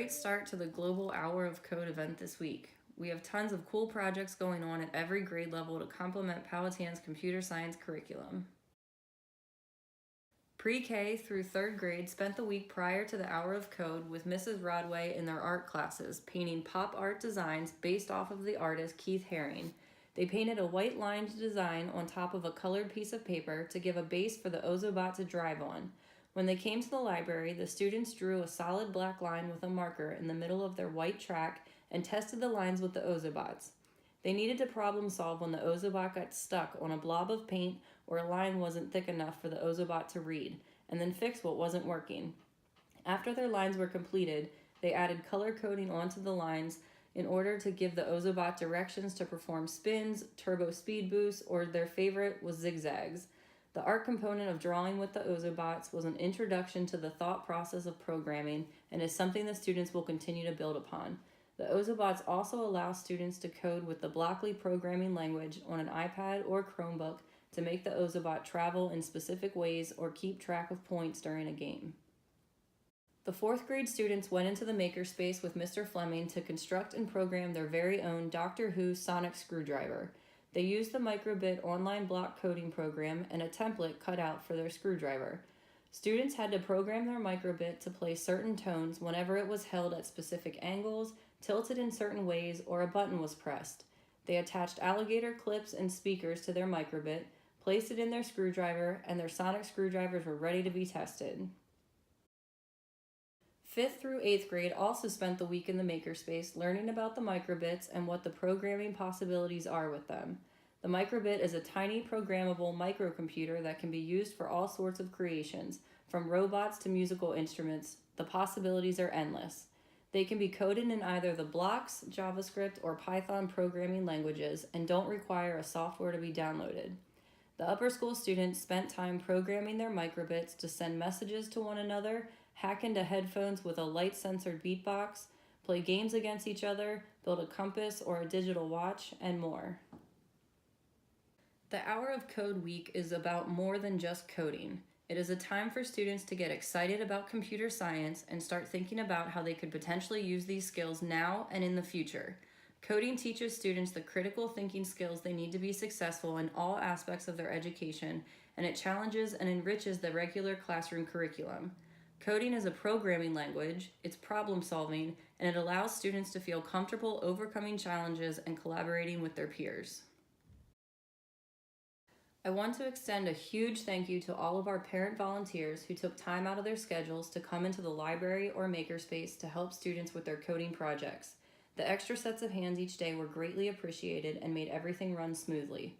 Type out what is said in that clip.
great start to the Global Hour of Code event this week. We have tons of cool projects going on at every grade level to complement Powhatan's computer science curriculum. Pre-K through 3rd grade spent the week prior to the Hour of Code with Mrs. Rodway in their art classes, painting pop art designs based off of the artist Keith Haring. They painted a white lined design on top of a colored piece of paper to give a base for the Ozobot to drive on. When they came to the library, the students drew a solid black line with a marker in the middle of their white track and tested the lines with the Ozobots. They needed to problem solve when the Ozobot got stuck on a blob of paint or a line wasn't thick enough for the Ozobot to read, and then fix what wasn't working. After their lines were completed, they added color coding onto the lines in order to give the Ozobot directions to perform spins, turbo speed boosts, or their favorite was zigzags. The art component of drawing with the Ozobots was an introduction to the thought process of programming and is something the students will continue to build upon. The Ozobots also allow students to code with the Blockly programming language on an iPad or Chromebook to make the Ozobot travel in specific ways or keep track of points during a game. The 4th grade students went into the makerspace with Mr. Fleming to construct and program their very own Doctor Who sonic screwdriver. They used the Microbit online block coding program and a template cut out for their screwdriver. Students had to program their Microbit to play certain tones whenever it was held at specific angles, tilted in certain ways, or a button was pressed. They attached alligator clips and speakers to their Microbit, placed it in their screwdriver, and their sonic screwdrivers were ready to be tested. 5th through 8th grade also spent the week in the makerspace learning about the microbits and what the programming possibilities are with them. The microbit is a tiny programmable microcomputer that can be used for all sorts of creations, from robots to musical instruments. The possibilities are endless. They can be coded in either the Blocks, JavaScript, or Python programming languages and don't require a software to be downloaded. The upper school students spent time programming their microbits to send messages to one another, hack into headphones with a light-censored beatbox, play games against each other, build a compass or a digital watch, and more. The Hour of Code week is about more than just coding. It is a time for students to get excited about computer science and start thinking about how they could potentially use these skills now and in the future. Coding teaches students the critical thinking skills they need to be successful in all aspects of their education, and it challenges and enriches the regular classroom curriculum. Coding is a programming language, it's problem solving, and it allows students to feel comfortable overcoming challenges and collaborating with their peers. I want to extend a huge thank you to all of our parent volunteers who took time out of their schedules to come into the library or makerspace to help students with their coding projects. The extra sets of hands each day were greatly appreciated and made everything run smoothly.